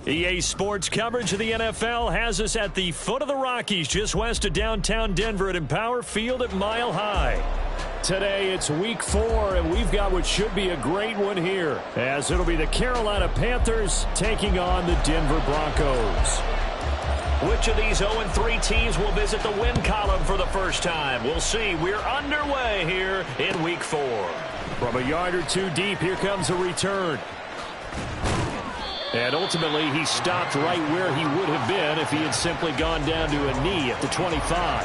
EA Sports coverage of the NFL has us at the foot of the Rockies, just west of downtown Denver at Empower Field at Mile High. Today it's week 4, and we've got what should be a great one here, as it'll be the Carolina Panthers taking on the Denver Broncos. Which of these 0-3 teams will visit the win column for the first time? We'll see. We're underway here in week 4. From a yard or two deep, here comes a return. And ultimately, he stopped right where he would have been if he had simply gone down to a knee at the 25.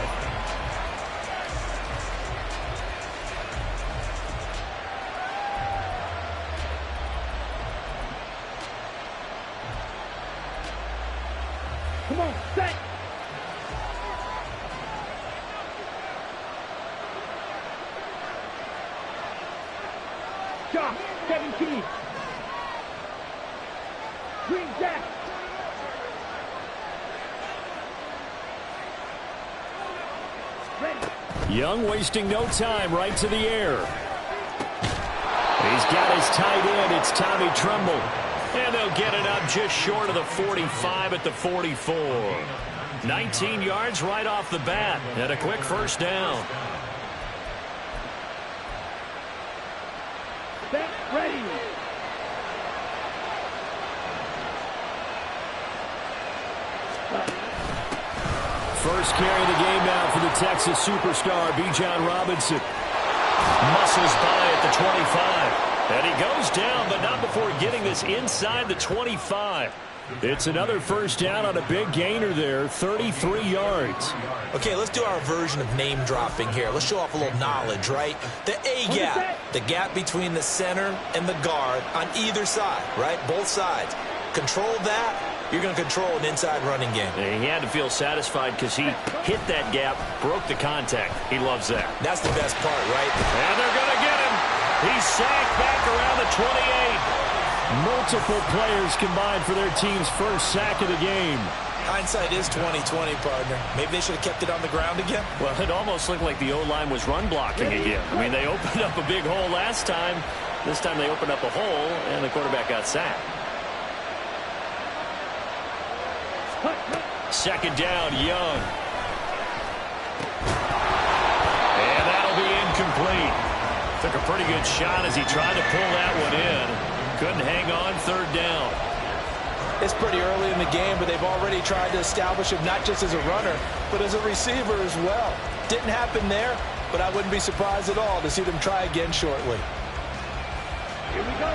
Come on, set. Josh, 17. Green Jack. Ready. Young wasting no time, right to the air. He's got his tight end. It's Tommy Tremble. And they'll get it up just short of the 45 at the 44. 19 yards right off the bat. And a quick first down. Set, ready. First carry of the game now for the Texas superstar, Bijan Robinson. Muscles by at the 25. And he goes down, but not before getting this inside the 25. It's another first down on a big gainer there, 33 yards. Okay, let's do our version of name dropping here. Let's show off a little knowledge, right? The A gap, the gap between the center and the guard on either side, right? Both sides. Control that. You're going to control an inside running game. And he had to feel satisfied because he hit that gap, broke the contact. He loves that. That's the best part, right? And they're going to get him. He's sacked back around the 28. Multiple players combined for their team's first sack of the game. Hindsight is 20/20, partner. Maybe they should have kept it on the ground again. Well, it almost looked like the O-line was run blocking again. I mean, they opened up a big hole last time. This time they opened up a hole, and the quarterback got sacked. Second down, Young. And that'll be incomplete. Took a pretty good shot as he tried to pull that one in. Couldn't hang on, third down. It's pretty early in the game, but they've already tried to establish him not just as a runner, but as a receiver as well. Didn't happen there, but I wouldn't be surprised at all to see them try again shortly.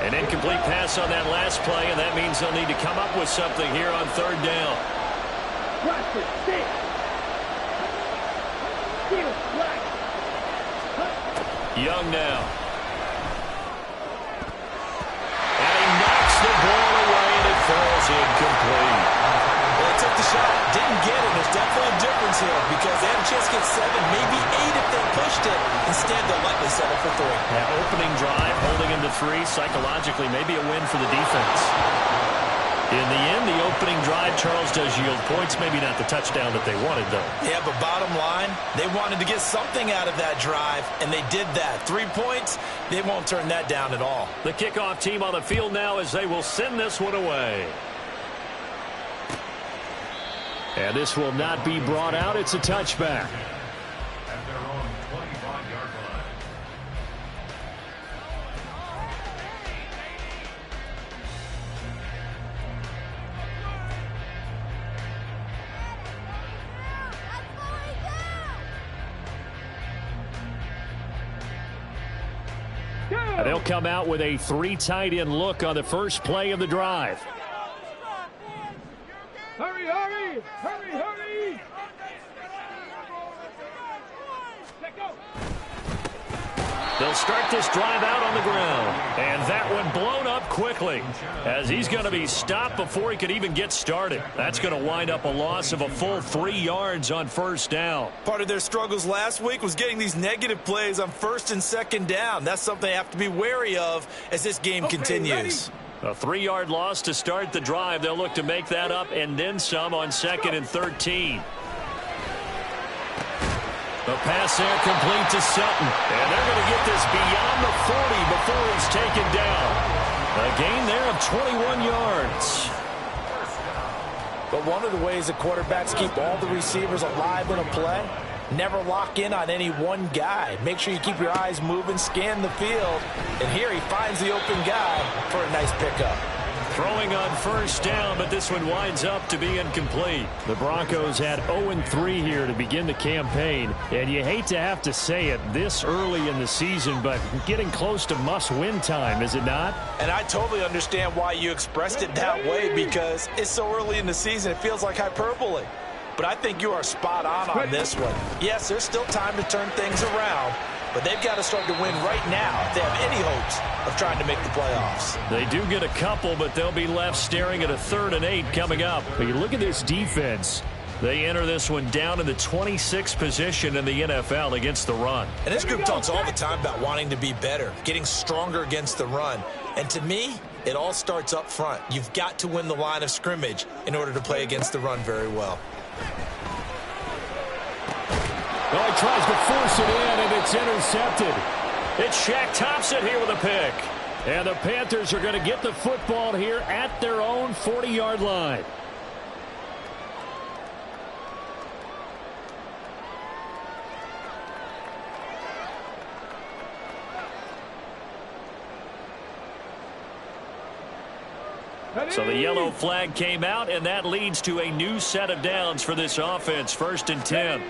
An incomplete pass on that last play, and that means they'll need to come up with something here on third down. Young now. And he knocks the ball away, and it falls incomplete. Well, he took the shot, didn't get it. There's definitely a difference here because they had a chance to get 7, maybe 8 if they pushed it. Instead, they'll likely settle for 3. Yeah, opening drive, holding him to 3, psychologically, maybe a win for the defense. In the end, the opening drive, Charles, does yield points. Maybe not the touchdown that they wanted, though. Yeah, but bottom line, they wanted to get something out of that drive, and they did that. 3 points, they won't turn that down at all. The kickoff team on the field now as they will send this one away. And this will not be brought out. It's a touchback. They'll come out with a 3 tight end look on the first play of the drive. Hurry, hurry! Hurry, hurry! Let go! They'll start this drive out on the ground. And that one blown up quickly as he's going to be stopped before he could even get started. That's going to wind up a loss of a full 3 yards on first down. Part of their struggles last week was getting these negative plays on first and second down. That's something they have to be wary of as this game continues. Ready? A 3-yard loss to start the drive. They'll look to make that up and then some on 2nd and 13. The pass there complete to Sutton. And they're going to get this beyond the 40 before he's taken down. A gain there of 21 yards. But one of the ways the quarterbacks keep all the receivers alive in a play, never lock in on any one guy. Make sure you keep your eyes moving, scan the field. And here he finds the open guy for a nice pickup. Throwing on first down, but this one winds up to be incomplete. The Broncos had 0-3 here to begin the campaign, and you hate to have to say it this early in the season, but getting close to must-win time, is it not? And I totally understand why you expressed it that way, because it's so early in the season, it feels like hyperbole. But I think you are spot on this one. Yes, there's still time to turn things around, but they've got to start to win right now if they have any hopes of trying to make the playoffs. They do get a couple, but they'll be left staring at a 3rd and 8 coming up. But you look at this defense. They enter this one down in the 26th position in the NFL against the run. And this group talks all the time about wanting to be better, getting stronger against the run. And to me, it all starts up front. You've got to win the line of scrimmage in order to play against the run very well. Well, he tries to force it in, and it's intercepted. It's Shaq Thompson here with a pick. And the Panthers are going to get the football here at their own 40-yard line. So the yellow flag came out, and that leads to a new set of downs for this offense. 1st and 10.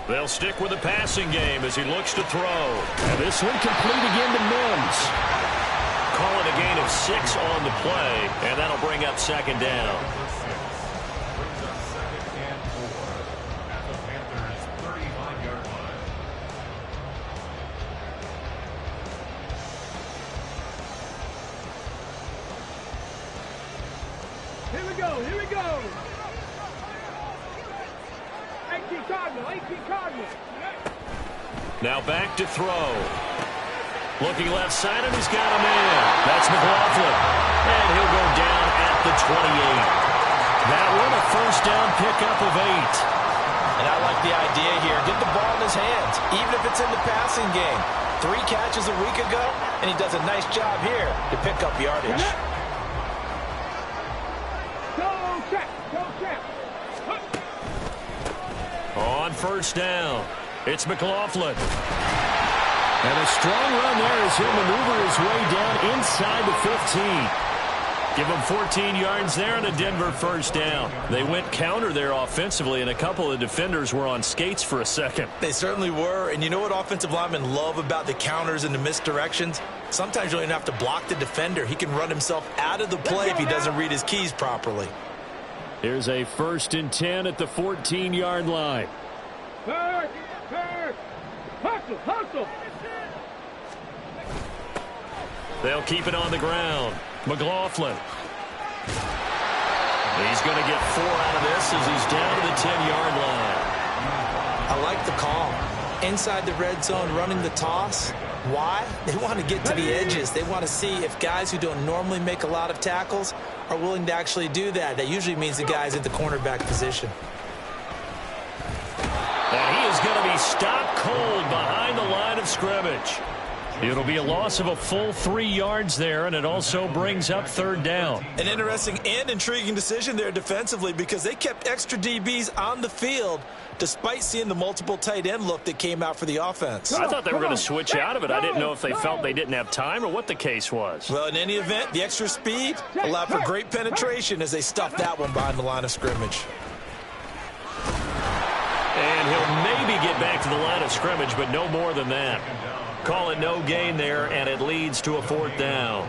They'll stick with the passing game as he looks to throw. And this one complete again to Mims. Call it a gain of 6 on the play, and that'll bring up 2nd down. Here we go, here we go. 18 Cardinal, 18 Cardinal. Now back to throw. Looking left side, and he's got a man. That's McLaughlin. And he'll go down at the 28. That one, a 1st down pickup of 8. And I like the idea here. Get the ball in his hands, even if it's in the passing game. 3 catches a week ago, and he does a nice job here to pick up yardage. On 1st down, it's McLaughlin. And a strong run there as he'll maneuver his way down inside the 15. Give him 14 yards there and a Denver 1st down. They went counter there offensively, and a couple of defenders were on skates for a second. They certainly were, and you know what offensive linemen love about the counters and the misdirections? Sometimes you don't even have to block the defender. He can run himself out of the play if he doesn't read his keys properly. Here's a 1st and 10 at the 14-yard line. Hustle, hustle. They'll keep it on the ground. McLaughlin. He's going to get 4 out of this as he's down to the 10-yard line. I like the call. Inside the red zone, running the toss. Why? They want to get to the edges. They want to see if guys who don't normally make a lot of tackles are willing to actually do that. That usually means the guy's at the cornerback position. And he is going to be stopped cold behind the line of scrimmage. It'll be a loss of a full 3 yards there, and it also brings up 3rd down. An interesting and intriguing decision there defensively, because they kept extra DBs on the field despite seeing the multiple tight end look that came out for the offense. I thought they were going to switch out of it. I didn't know if they felt they didn't have time or what the case was. Well, in any event, the extra speed allowed for great penetration as they stuffed that one behind the line of scrimmage. And he'll maybe get back to the line of scrimmage, but no more than that. Call it no gain there, and it leads to a 4th down.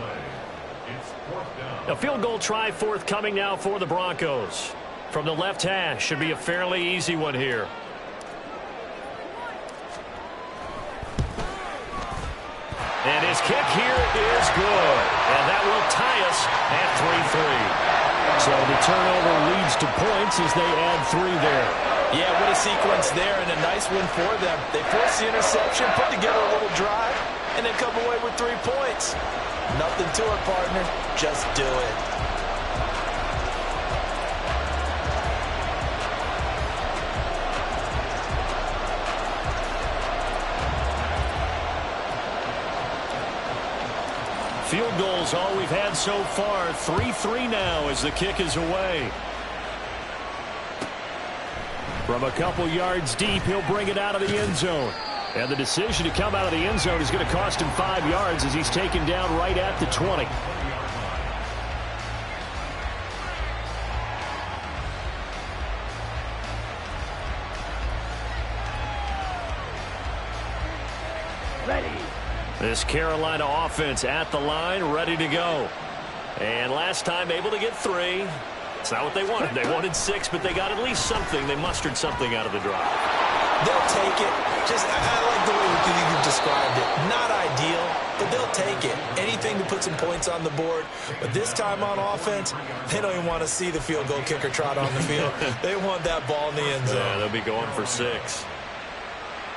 A field goal try forthcoming now for the Broncos. From the left hash, should be a fairly easy one here. And his kick here is good. And that will tie us at 3-3. So the turnover leads to points as they add 3 there. Yeah, what a sequence there, and a nice win for them. They forced the interception, put together a little drive, and then come away with 3 points. Nothing to it, partner. Just do it. Field goals all we've had so far. 3-3 now as the kick is away. From a couple yards deep, he'll bring it out of the end zone. And the decision to come out of the end zone is going to cost him 5 yards as he's taken down right at the 20. This Carolina offense at the line, ready to go. And last time able to get 3. It's not what they wanted. They wanted 6, but they got at least something. They mustered something out of the drive. They'll take it. I like the way you described it. Not ideal, but they'll take it. Anything to put some points on the board. But this time on offense, they don't even want to see the field goal kicker trot on the field. They want that ball in the end zone. Yeah, they'll be going for 6.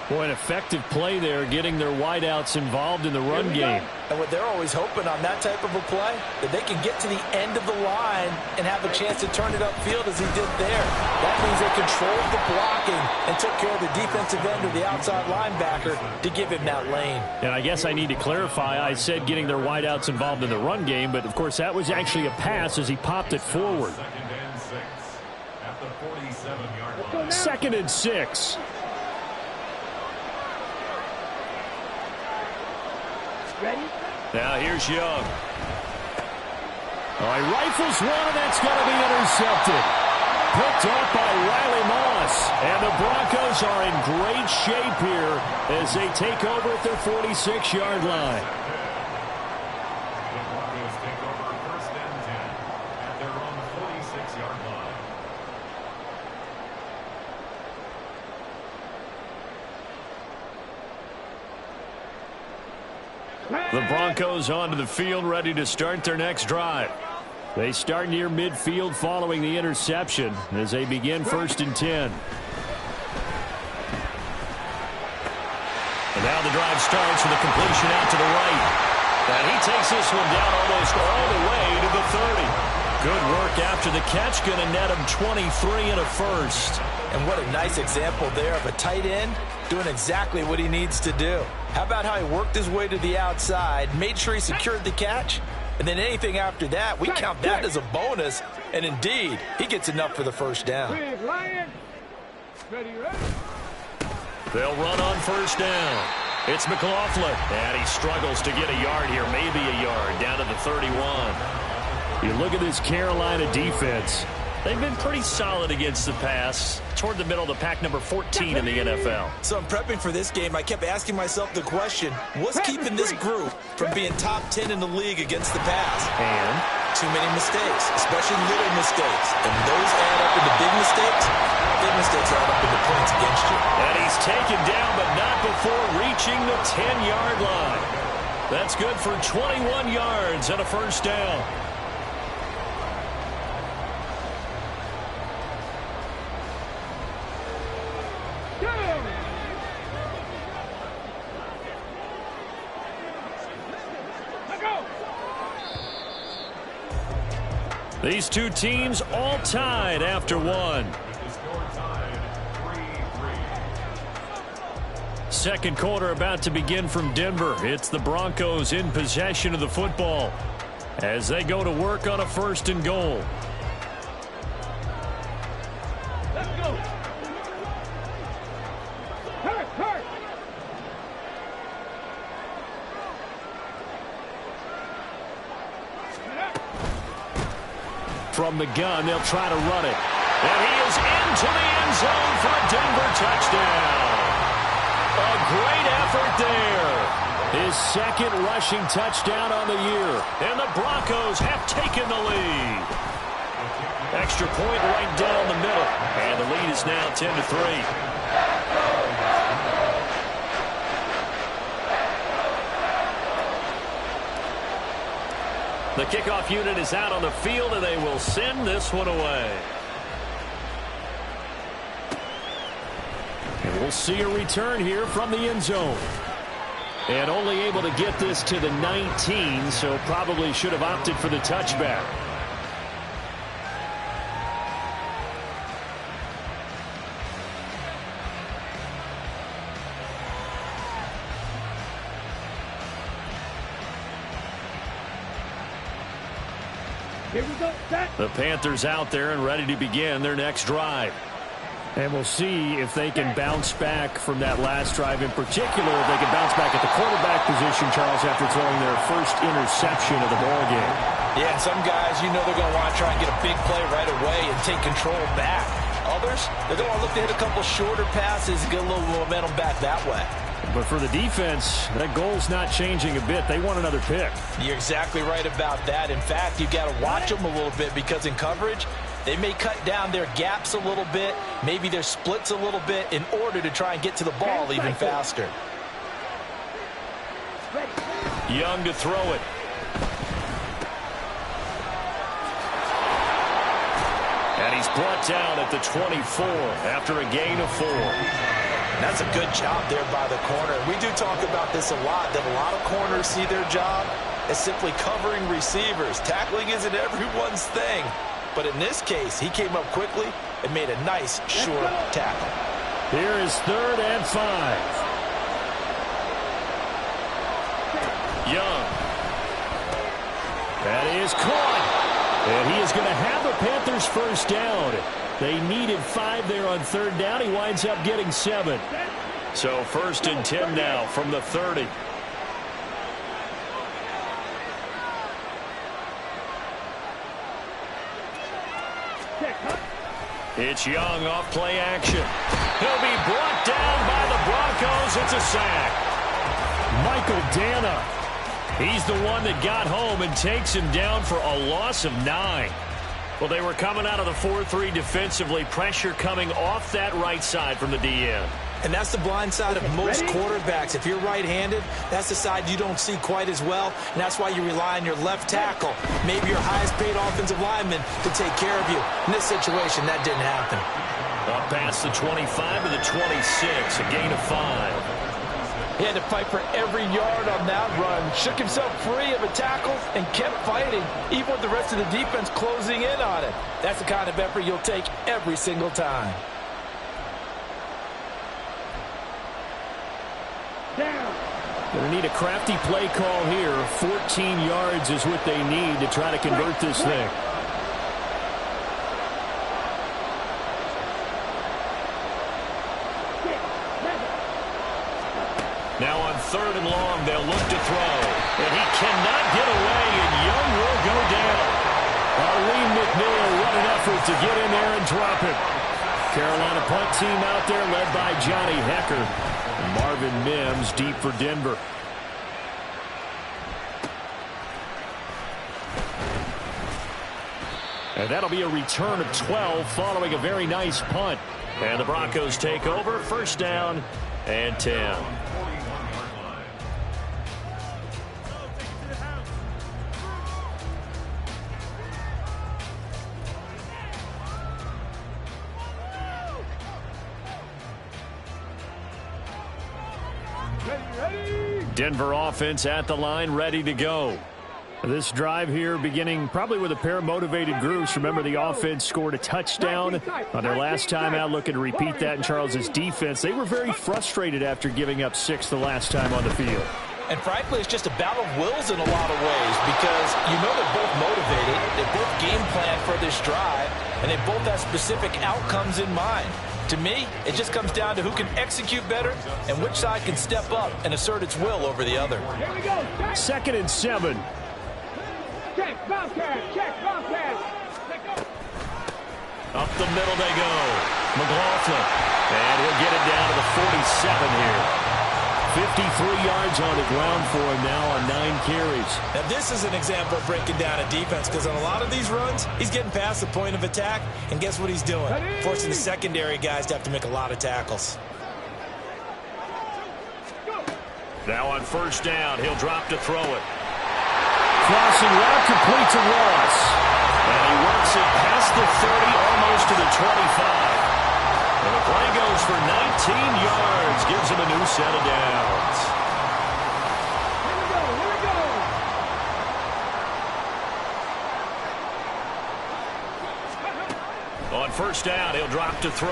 Boy, an effective play there, getting their wideouts involved in the run game. And what they're always hoping on that type of a play, that they can get to the end of the line and have a chance to turn it upfield as he did there. That means they controlled the blocking and took care of the defensive end or the outside linebacker to give him that lane. And I guess I need to clarify, I said getting their wideouts involved in the run game, but of course that was actually a pass as he popped it forward. 2nd and 6. Ready? Now here's Young. All right, rifles one, and that's going to be intercepted. Picked off by Riley Moss. And the Broncos are in great shape here as they take over at their 46-yard line. The Broncos take over 1st and 10 at their own 46-yard line. The Broncos onto the field, ready to start their next drive. They start near midfield following the interception as they begin 1st and 10. And now the drive starts with a completion out to the right. And he takes this one down almost all the way to the 30. Good work after the catch, going to net him 23 and a first. And what a nice example there of a tight end doing exactly what he needs to do. How about how he worked his way to the outside, made sure he secured the catch, and then anything after that, we count that as a bonus. And indeed, he gets enough for the first down. Ready. They'll run on 1st down. It's McLaughlin, and he struggles to get a yard here, maybe a yard, down to the 31. You look at this Carolina defense. They've been pretty solid against the pass, toward the middle of the pack, number 14 in the NFL. So I'm prepping for this game. I kept asking myself the question, what's keeping this group from being top 10 in the league against the pass? And too many mistakes, especially little mistakes. And those add up into big mistakes. Big mistakes add up into points against you. And he's taken down, but not before reaching the 10-yard line. That's good for 21 yards and a first down. These two teams all tied after one. Second quarter about to begin from Denver. It's the Broncos in possession of the football as they go to work on a 1st and goal. Let's go. Hurt. From the gun, they'll try to run it. And he is into the end zone for a Denver touchdown. A great effort there. His 2nd rushing touchdown on the year. And the Broncos have taken the lead. Extra point right down the middle. And the lead is now 10-3. The kickoff unit is out on the field, and they will send this one away. And we'll see a return here from the end zone. And only able to get this to the 19, so probably should have opted for the touchback. Here we go. Set. The Panthers out there and ready to begin their next drive. And we'll see if they can bounce back from that last drive in particular. If they can bounce back at the quarterback position, Charles, after throwing their first interception of the ballgame. Yeah, and some guys, you know they're going to want to try and get a big play right away and take control back. Others, they're going to look to hit a couple shorter passes and get a little momentum back that way. But for the defense, that goal's not changing a bit. They want another pick. You're exactly right about that. In fact, you've got to watch them a little bit because in coverage, they may cut down their gaps a little bit, maybe their splits a little bit in order to try and get to the ball even faster. Young to throw it. And he's brought down at the 24 after a gain of 4. That's a good job there by the corner. We do talk about this a lot, that a lot of corners see their job as simply covering receivers. Tackling isn't everyone's thing. But in this case, he came up quickly and made a nice, short tackle. Here is 3rd and 5. Young. That is caught. And he is going to have the Panthers first down. They needed 5 there on 3rd down. He winds up getting 7. So 1st and 10 now from the 30. It's Young off play action. He'll be brought down by the Broncos. It's a sack. Michael Dana. He's the one that got home and takes him down for a loss of 9. Well, they were coming out of the 4-3 defensively. Pressure coming off that right side from the DN. And that's the blind side of most quarterbacks. If you're right-handed, that's the side you don't see quite as well. And that's why you rely on your left tackle, maybe your highest-paid offensive lineman, to take care of you. In this situation, that didn't happen. Up past the 25 to the 26, a gain of 5. He had to fight for every yard on that run. Shook himself free of a tackle and kept fighting, even with the rest of the defense closing in on it. That's the kind of effort you'll take every single time. Going to need a crafty play call here. 14 yards is what they need to try to convert this thing. Now on 3rd and long, they'll look to throw. And he cannot get away, and Young will go down. Arlene McNeil, what an effort to get in there and drop it. Carolina punt team out there led by Johnny Hecker. Marvin Mims deep for Denver. And that'll be a return of 12 following a very nice punt. And the Broncos take over. 1st down and 10. Denver offense at the line, ready to go. This drive here beginning probably with a pair of motivated groups. Remember, the offense scored a touchdown on their last time out, looking to repeat that in Charles's defense. They were very frustrated after giving up 6 the last time on the field. And frankly, it's just a battle of wills in a lot of ways because you know they're both motivated, they both game plan for this drive, and they both have specific outcomes in mind. To me, it just comes down to who can execute better and which side can step up and assert its will over the other. 2nd and 7. Check, Bobcat, check, Bobcat. Up the middle they go. McLaughlin. And he'll get it down to the 47 here. 53 yards on the ground for him now on 9 carries. Now this is an example of breaking down a defense because on a lot of these runs, he's getting past the point of attack, and guess what he's doing? Forcing the secondary guys to have to make a lot of tackles. Now on 1st down, he'll drop to throw it. Crossing route complete to Ross. And he works it past the 30, almost to the 25. And the play goes for 19 yards. Gives him a new set of downs. Here we go. On 1st down, he'll drop to throw.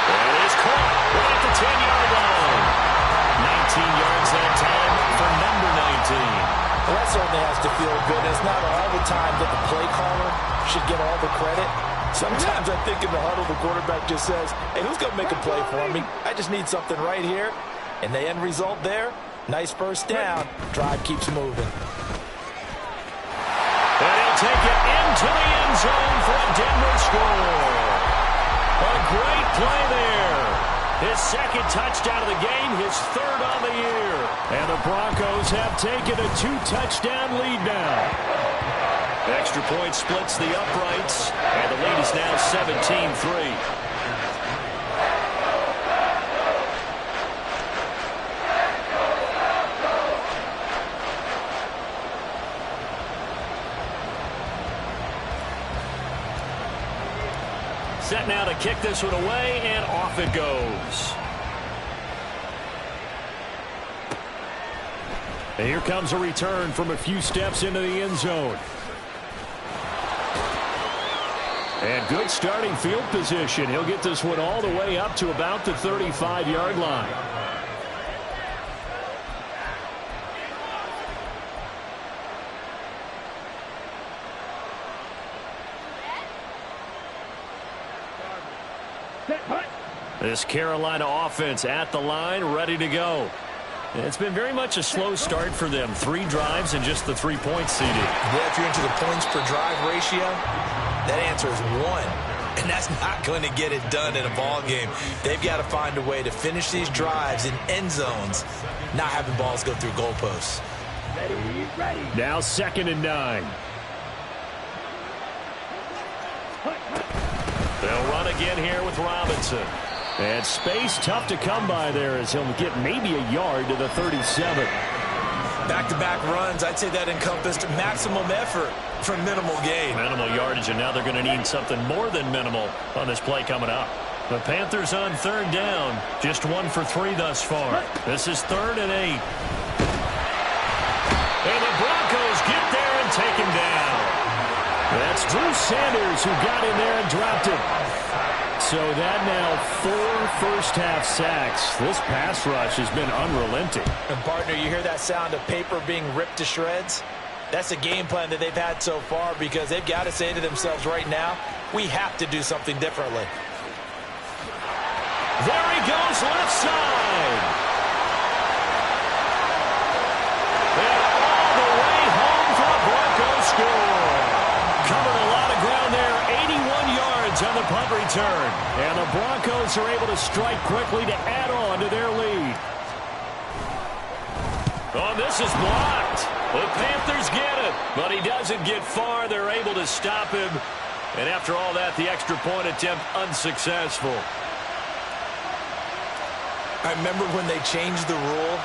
And it is caught right at the 10-yard line. 19 yards that time for number 19. Well, that certainly has to feel good. It's not all the time that the play caller should get all the credit. Sometimes I think in the huddle, the quarterback just says, hey, who's going to make a play for me? I just need something right here. And the end result there, nice first down. Drive keeps moving. And he'll take it into the end zone for a Denver score. A great play there. His second touchdown of the game, his third on the year. And the Broncos have taken a 2-touchdown lead now. Extra point splits the uprights, and the lead is now 17-3. Set now to kick this one away, and off it goes. And here comes a return from a few steps into the end zone. And good starting field position. He'll get this one all the way up to about the 35-yard line. This Carolina offense at the line, ready to go. It's been very much a slow start for them. 3 drives and just the 3 points seeded. Yeah, if you're into the points per drive ratio, that answer is 1. And that's not going to get it done in a ball game. They've got to find a way to finish these drives in end zones, not having balls go through goalposts. Ready. Now 2nd and 9. They'll run again here with Robinson. And space tough to come by there as he'll get maybe a yard to the 37. Back-to-back runs, I'd say that encompassed maximum effort for minimal gain. Minimal yardage, and now they're going to need something more than minimal on this play coming up. The Panthers on 3rd down, just 1 for 3 thus far. This is 3rd and 8. And the Broncos get there and take him down. That's Drew Sanders who got in there and dropped it. So that now 4 first-half sacks. This pass rush has been unrelenting. And, partner, you hear that sound of paper being ripped to shreds? That's a game plan that they've had so far because they've got to say to themselves right now, we have to do something differently. There he goes, left side. And all the way home for a Broncos score. Covered a lot of ground there, 81 yards on the punt return. And the Broncos are able to strike quickly to add on to their lead. Oh, this is blocked. The Panthers get it, but he doesn't get far. They're able to stop him. And after all that, the extra point attempt unsuccessful. I remember when they changed the rule,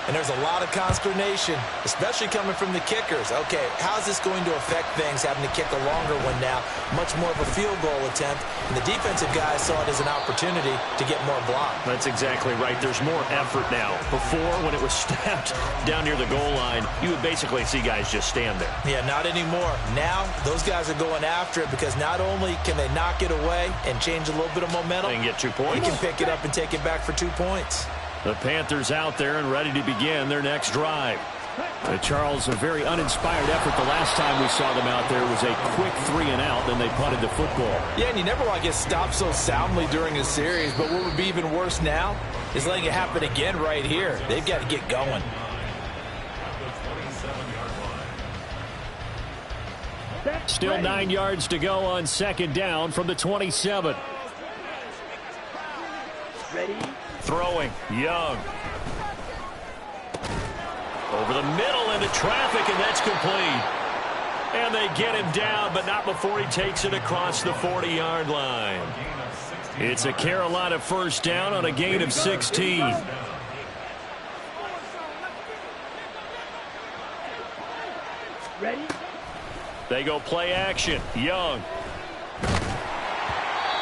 and there's a lot of consternation, especially coming from the kickers. Okay, how's this going to affect things, having to kick a longer one now, much more of a field goal attempt, and the defensive guys saw it as an opportunity to get more block. That's exactly right. There's more effort now. Before, when it was snapped down near the goal line, you would basically see guys just stand there. Yeah, not anymore. Now, those guys are going after it because not only can they knock it away and change a little bit of momentum, they can get 2 points. They can pick it up and take it back for 2 points. The Panthers out there and ready to begin their next drive. Charles, a very uninspired effort the last time we saw them out there was a quick 3-and-out, then they punted the football. Yeah, and you never want to get stopped so soundly during a series, but what would be even worse now is letting it happen again right here. They've got to get going. Still 9 yards to go on 2nd down from the 27. Ready. Throwing, Young. Over the middle into traffic, and that's complete. And they get him down, but not before he takes it across the 40-yard line. It's a Carolina first down on a gain of 16. Ready. They go play action. Young.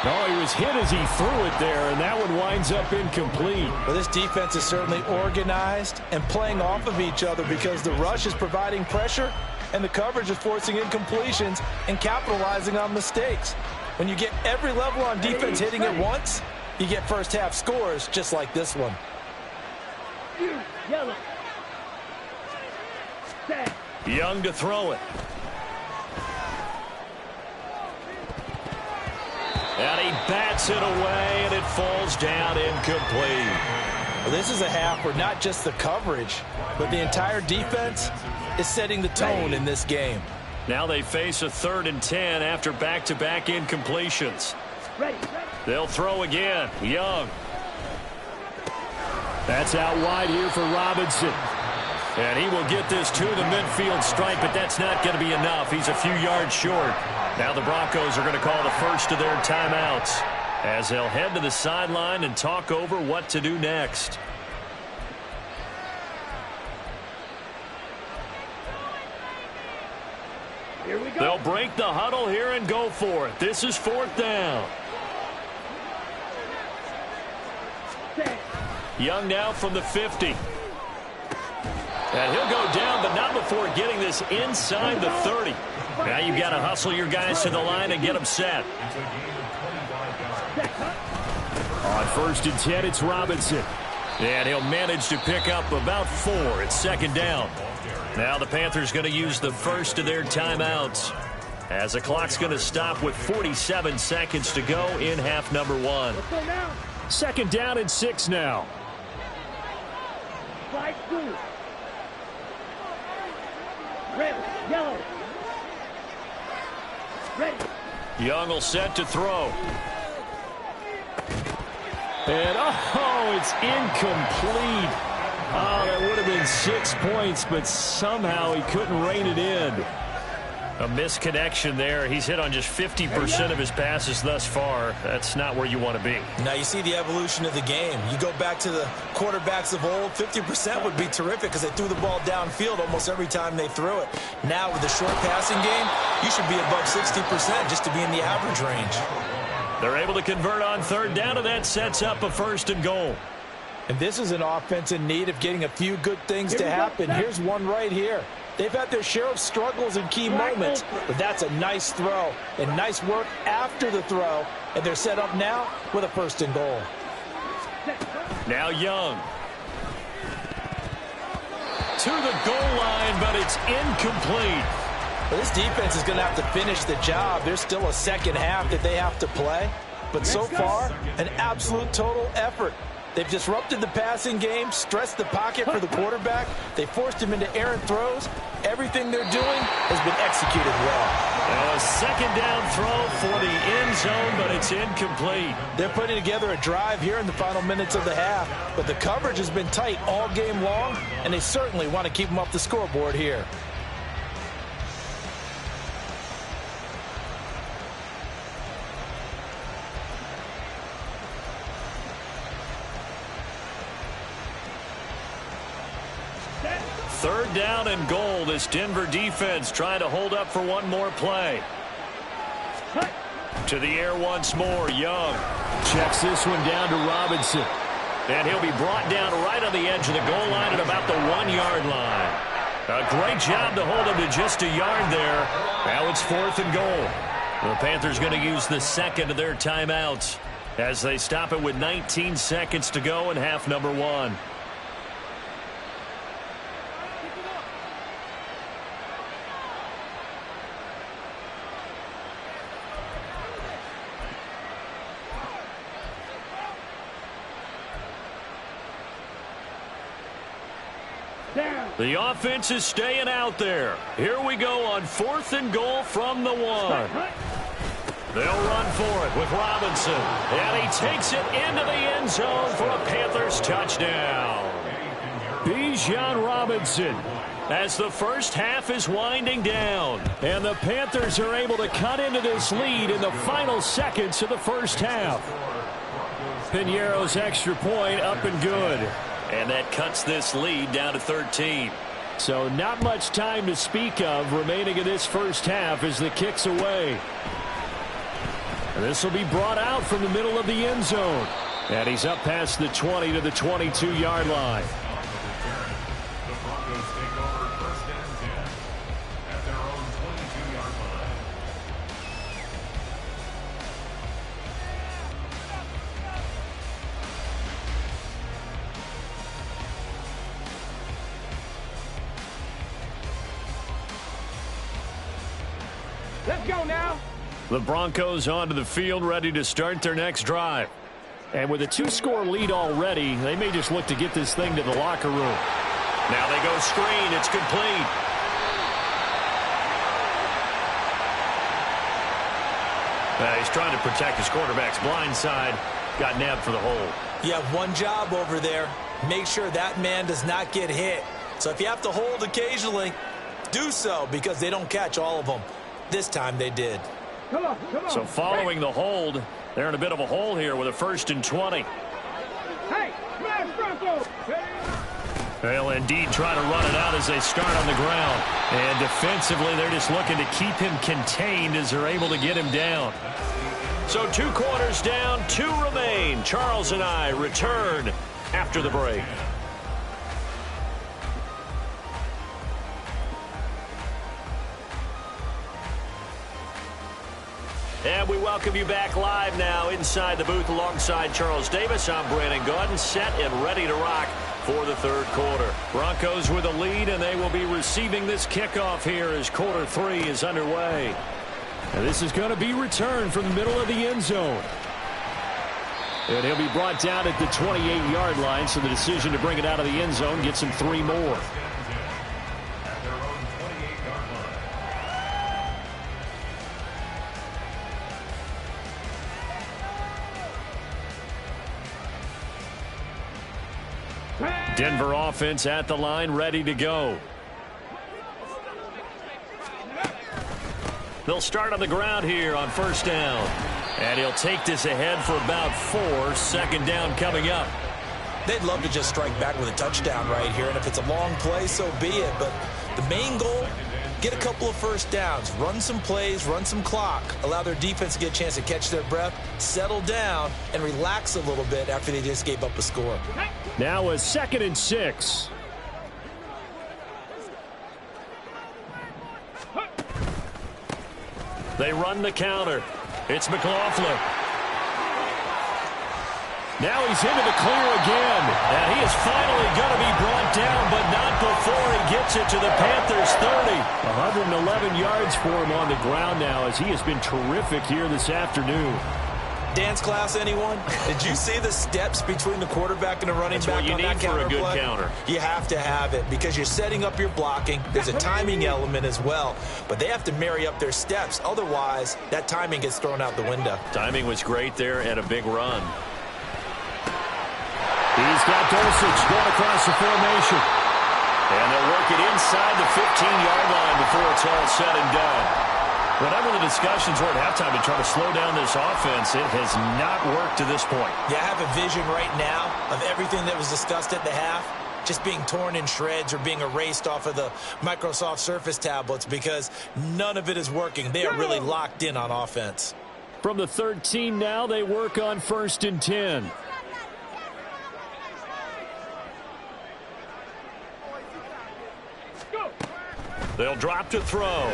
Oh, he was hit as he threw it there, and that one winds up incomplete. Well, this defense is certainly organized and playing off of each other because the rush is providing pressure and the coverage is forcing incompletions and capitalizing on mistakes. When you get every level on defense hitting at once, you get first-half scores just like this one. Yellow. Set. Young to throw it. And he bats it away, and it falls down incomplete. Well, this is a half where not just the coverage, but the entire defense is setting the tone in this game. Now they face a 3rd and 10 after back-to-back incompletions. They'll throw again. Young. That's out wide here for Robinson. And he will get this to the midfield stripe, but that's not going to be enough. He's a few yards short. Now the Broncos are going to call the first of their timeouts as they'll head to the sideline and talk over what to do next. Here we go. They'll break the huddle here and go for it. This is 4th down. Young now from the 50. And he'll go down, but not before getting this inside the 30. Now you've got to hustle your guys to the line and get them set. On 1st and 10, it's Robinson. And he'll manage to pick up about 4. It's 2nd down. Now the Panthers going to use the first of their timeouts as the clock's going to stop with 47 seconds to go in half number 1. 2nd down and 6 now. Red, yellow. Ready. Young will set to throw. And, oh, it's incomplete. Oh, that would have been 6 points, but somehow he couldn't rein it in. A misconnection there. He's hit on just 50% of his passes thus far. That's not where you want to be. Now you see the evolution of the game. You go back to the quarterbacks of old, 50% would be terrific because they threw the ball downfield almost every time they threw it. Now with the short passing game, you should be above 60% just to be in the average range. They're able to convert on 3rd down, and that sets up a 1st and goal. And this is an offense in need of getting a few good things to happen. Here's one right here. They've had their share of struggles in key moments, but that's a nice throw and nice work after the throw, and they're set up now with a 1st and goal. Now Young. To the goal line, but it's incomplete. Well, this defense is going to have to finish the job. There's still a 2nd half that they have to play, but so far, an absolute total effort. They've disrupted the passing game, stressed the pocket for the quarterback. They forced him into errant throws. Everything they're doing has been executed well. A 2nd down throw for the end zone, but it's incomplete. They're putting together a drive here in the final minutes of the half, but the coverage has been tight all game long, and they certainly want to keep them off the scoreboard here. Third down and goal. This Denver defense trying to hold up for one more play. To the air once more. Young checks this one down to Robinson. And he'll be brought down right on the edge of the goal line at about the 1-yard line. A great job to hold him to just a yard there. Now it's 4th and goal. The Panthers going to use the second of their timeouts as they stop it with 19 seconds to go in half number 1. The offense is staying out there. Here we go on 4th and goal from the 1. They'll run for it with Robinson. And he takes it into the end zone for a Panthers touchdown. Bijan Robinson as the first half is winding down. And the Panthers are able to cut into this lead in the final seconds of the first half. Pinheiro's extra point up and good. And that cuts this lead down to 13. So not much time to speak of remaining in this first half as the kick's away. And this will be brought out from the middle of the end zone. And he's up past the 20 to the 22-yard line. The Broncos take over 1st and 10 at their own 22-yard line. Let's go now. The Broncos onto the field, ready to start their next drive. And with a 2-score lead already, they may just look to get this thing to the locker room. Now they go screen. It's complete. He's trying to protect his quarterback's blind side. Got nabbed for the hold. You have one job over there. Make sure that man does not get hit. So if you have to hold occasionally, do so, because they don't catch all of them. This time they did. Come on. So following the hold, they're in a bit of a hole here with a 1st and 20. Hey, smash Bronco. They'll indeed try to run it out as they start on the ground. And defensively, they're just looking to keep him contained as they're able to get him down. So 2 quarters down, 2 remain. Charles and I return after the break. And we welcome you back live now inside the booth alongside Charles Davis. I'm Brandon Gaudin, set and ready to rock for the 3rd quarter. Broncos with a lead, and they will be receiving this kickoff here as quarter 3 is underway. And this is going to be returned from the middle of the end zone. And he'll be brought down at the 28-yard line, so the decision to bring it out of the end zone gets him 3 more. Denver offense at the line, ready to go. They'll start on the ground here on 1st down. And he'll take this ahead for about 4. 2nd down coming up. They'd love to just strike back with a touchdown right here, and if it's a long play, so be it. But the main goal, get a couple of 1st downs, run some plays, run some clock, allow their defense to get a chance to catch their breath, settle down, and relax a little bit after they just gave up a score. Now a 2nd and 6. They run the counter. It's McLaughlin. Now he's into the clear again. And he is finally going to be brought down, but not before he gets it to the Panthers' 30. 111 yards for him on the ground now, as he has been terrific here this afternoon. Dance class, anyone? Did you see the steps between the quarterback and the running back on that counter play? That's what you need for a good counter. You have to have it because you're setting up your blocking. There's a timing element as well, but they have to marry up their steps. Otherwise, that timing gets thrown out the window. Timing was great there and a big run. He's got Dulcich going across the formation. And they'll work it inside the 15-yard line before it's all said and done. Whatever the discussions were at halftime to try to slow down this offense, it has not worked to this point. Yeah, I have a vision right now of everything that was discussed at the half just being torn in shreds or being erased off of the Microsoft Surface tablets because none of it is working. They are really locked in on offense. From the 13 now, they work on 1st and 10. They'll drop to throw.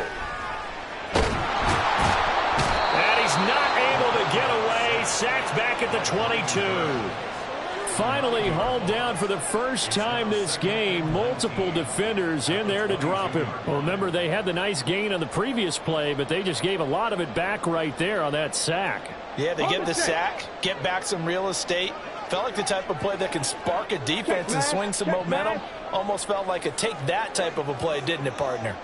And he's not able to get away. Sacked back at the 22. Finally hauled down for the first time this game. Multiple defenders in there to drop him. Well, remember, they had the nice gain on the previous play, but they just gave a lot of it back right there on that sack. Yeah, they get the sack, get back some real estate. Felt like the type of play that can spark a defense and swing some momentum. Almost felt like a take that type of a play, didn't it, partner?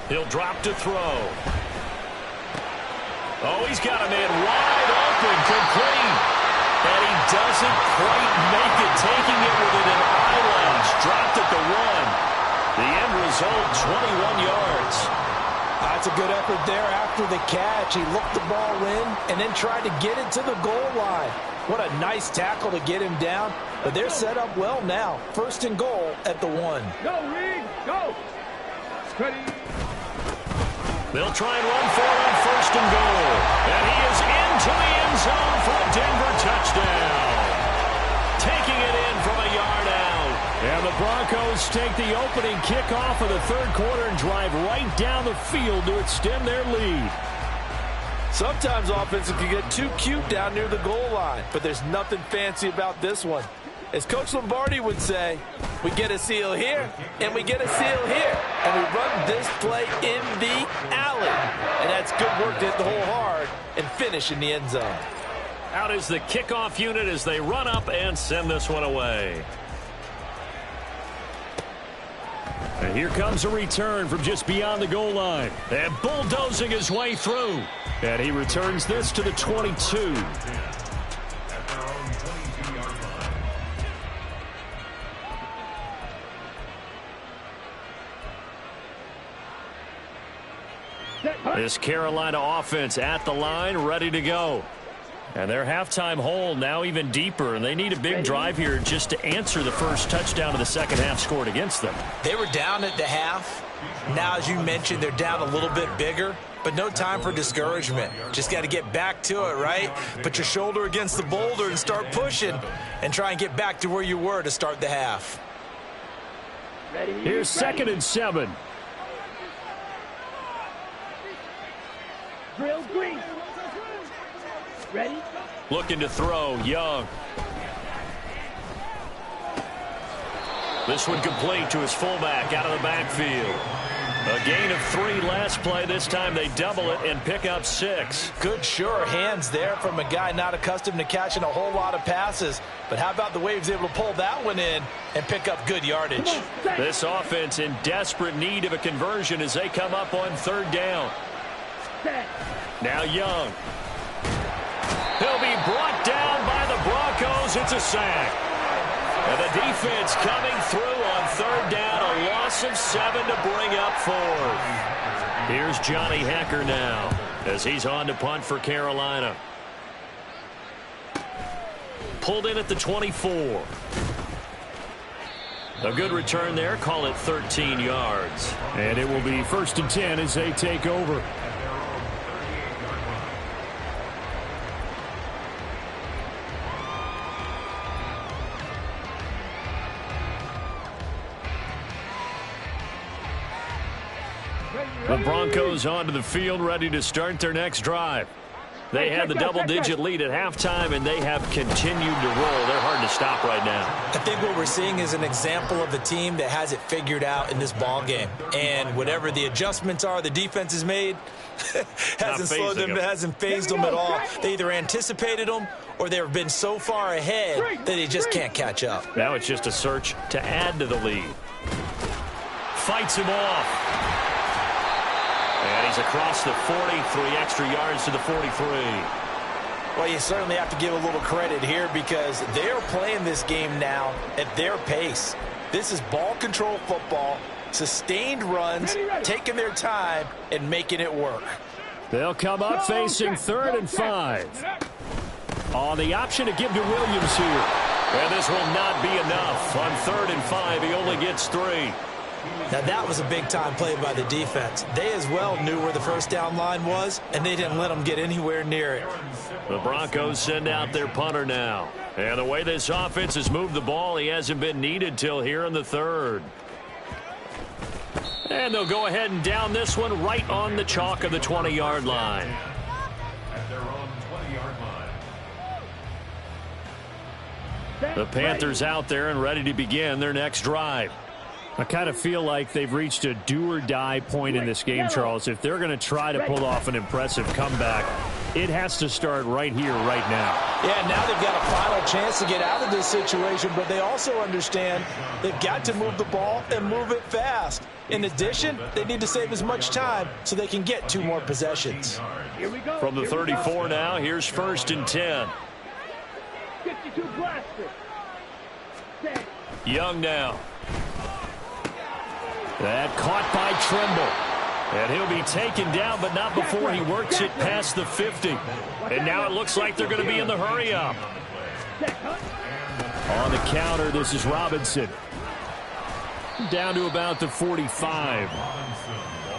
He'll drop to throw. Oh, he's got a man wide open, complete. And he doesn't quite make it, taking it within an eyelash. Dropped at the 1. The end result, 21 yards. That's a good effort there after the catch. He looked the ball in and then tried to get it to the goal line. What a nice tackle to get him down. But they're set up well now. 1st and goal at the 1. Go, Reed, go. Steady. They'll try and run for it on 1st and goal. And he is into the end zone for a Denver touchdown. Taking it in from a yard out. And the Broncos take the opening kickoff of the 3rd quarter and drive right down the field to extend their lead. Sometimes offenses can get too cute down near the goal line, but there's nothing fancy about this one. As Coach Lombardi would say, we get a seal here, and we get a seal here. And we run this play in the alley. And that's good work to hit the hole hard and finish in the end zone. Out is the kickoff unit as they run up and send this one away. And here comes a return from just beyond the goal line. And bulldozing his way through. And he returns this to the 22. This Carolina offense at the line, ready to go. And their halftime hole now even deeper, and they need a big drive here just to answer the first touchdown of the second half scored against them. They were down at the half. Now, as you mentioned, they're down a little bit bigger, but no time for discouragement. Just got to get back to it, right? Put your shoulder against the boulder and start pushing and try and get back to where you were to start the half. Here's 2nd and 7. Drill green. Ready? Looking to throw, Young. This one complete to his fullback out of the backfield. A gain of 3 last play. This time they double it and pick up 6. Good, sure hands there from a guy not accustomed to catching a whole lot of passes. But how about the way he was able to pull that one in and pick up good yardage? This offense in desperate need of a conversion as they come up on 3rd down. Now Young. He'll be brought down by the Broncos. It's a sack. And the defense coming through on 3rd down. A loss of 7 to bring up 4th. Here's Johnny Hecker now as he's on to punt for Carolina. Pulled in at the 24. A good return there. Call it 13 yards. And it will be 1st and 10 as they take over. The Broncos onto the field, ready to start their next drive. They had the double-digit lead at halftime, and they have continued to roll. They're hard to stop right now. I think what we're seeing is an example of a team that has it figured out in this ball game. And whatever the adjustments are the defense has made hasn't slowed them, hasn't phased them at all. They either anticipated them or they've been so far ahead that they just can't catch up. Now it's just a search to add to the lead. Fights him off. And he's across the 40, 3 extra yards to the 43. Well, you certainly have to give a little credit here because they are playing this game now at their pace. This is ball control football, sustained runs, taking their time, and making it work. They'll come up facing 3rd and 5. On the option to give to Williams here. And this will not be enough. On 3rd and 5, he only gets 3. Now, that was a big-time play by the defense. They as well knew where the first down line was, and they didn't let them get anywhere near it. The Broncos send out their punter now. And the way this offense has moved the ball, he hasn't been needed till here in the 3rd. And they'll go ahead and down this one right on the chalk of the 20-yard line. At their own 20-yard line. The Panthers out there and ready to begin their next drive. I kind of feel like they've reached a do-or-die point in this game, Charles. If they're going to try to pull off an impressive comeback, it has to start right here, right now. Yeah, now they've got a final chance to get out of this situation, but they also understand they've got to move the ball and move it fast. In addition, they need to save as much time so they can get 2 more possessions. From the 34 now, here's 1st and 10. 52 blaster. Young now. That caught by Trimble. And he'll be taken down, but not before he works it past the 50. And now it looks like they're going to be in the hurry-up. On the counter, this is Robinson. Down to about the 45.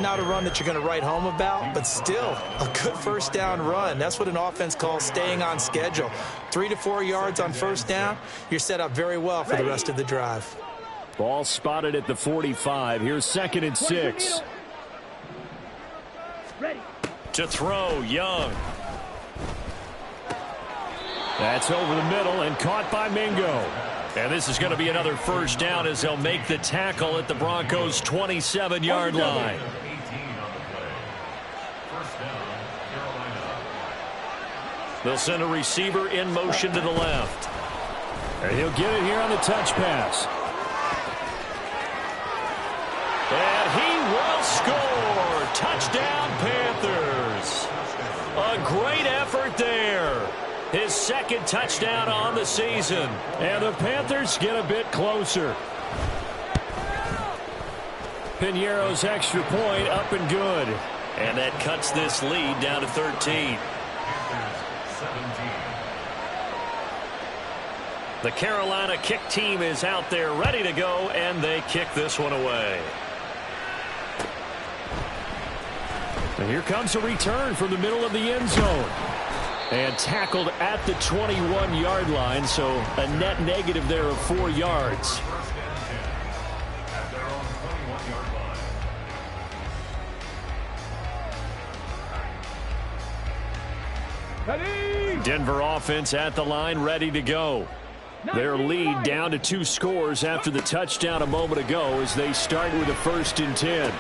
Not a run that you're going to write home about, but still a good first down run. That's what an offense calls staying on schedule. 3 to 4 yards on first down, you're set up very well for the rest of the drive. Ball spotted at the 45. Here's 2nd and 6. To throw, Young. That's over the middle and caught by Mingo. And this is going to be another first down as they'll make the tackle at the Broncos' 27-yard line. 18 on the play. First down, Carolina. They'll send a receiver in motion to the left. And he'll get it here on the touch pass. And he will score. Touchdown, Panthers. A great effort there. His second touchdown on the season. And the Panthers get a bit closer. Piñeiro's extra point up and good. And that cuts this lead down to 13. Panthers 17. The Carolina kick team is out there ready to go, and they kick this one away. And here comes a return from the middle of the end zone. And tackled at the 21-yard line, so a net negative there of 4 yards. First and 10 at their own 21-yard line. Ready? Denver offense at the line, ready to go. Their lead down to 2 scores after the touchdown a moment ago as they start with a 1st and 10.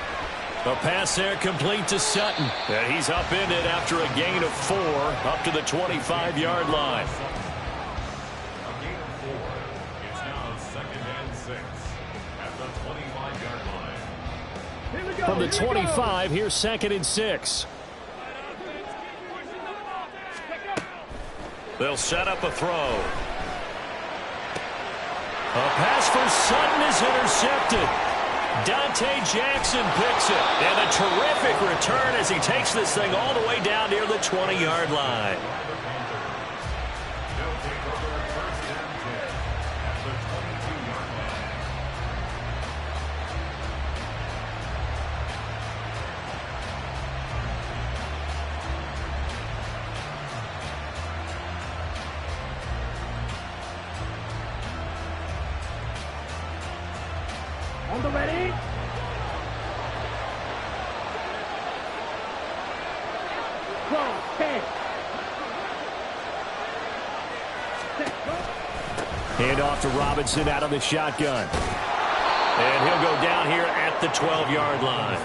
A pass there complete to Sutton. And he's upended after a gain of 4 up to the 25-yard line. A gain of 4. It's now 2nd and 6 at the 25-yard line. Here we go. From the here we go. 25, here's 2nd and 6. They'll set up a throw. A pass for Sutton is intercepted. Dante Jackson picks it. And a terrific return as he takes this thing all the way down near the 20-yard line. They'll take over 1st and 10 at the 22-yard line. On the ready? Go, 10. Set, go. Hand off to Robinson out of the shotgun. And he'll go down here at the 12-yard line.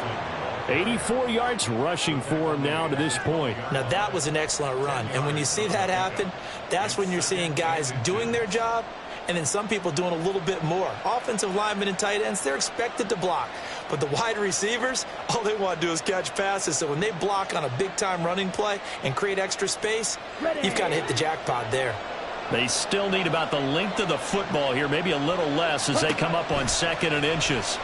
84 yards rushing for him now to this point. Now, that was an excellent run. And when you see that happen, that's when you're seeing guys doing their job and then some people doing a little bit more. Offensive linemen and tight ends, they're expected to block. But the wide receivers, all they want to do is catch passes. So when they block on a big-time running play and create extra space, you've kind of hit the jackpot there. They still need about the length of the football here, maybe a little less as they come up on 2nd and inches.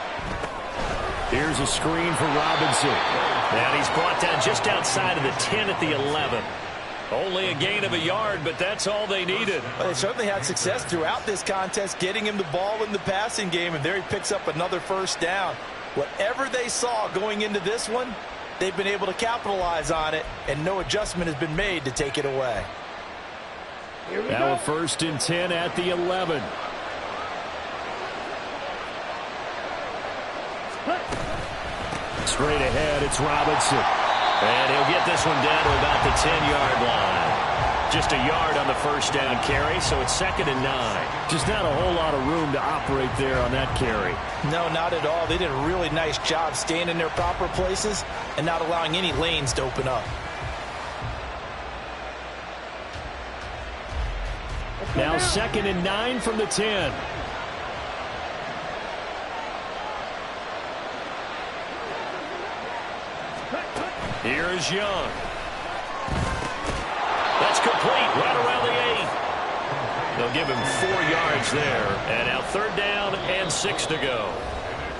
Here's a screen for Robinson. And he's brought down just outside of the 10 at the 11. Only a gain of a yard, but that's all they needed. Well, they certainly had success throughout this contest, getting him the ball in the passing game, and there he picks up another 1st down. Whatever they saw going into this one, they've been able to capitalize on it, and no adjustment has been made to take it away. Here we Now go. a 1st and 10 at the 11. Straight ahead, it's Robinson. And he'll get this one down to about the 10-yard line. Just a yard on the 1st down carry, so it's 2nd and 9. Just not a whole lot of room to operate there on that carry. No, not at all. They did a really nice job staying in their proper places and not allowing any lanes to open up. Now 2nd and 9 from the 10. Here is Young. That's complete right around the 8. They'll give him 4 yards there. And now 3rd down and 6 to go.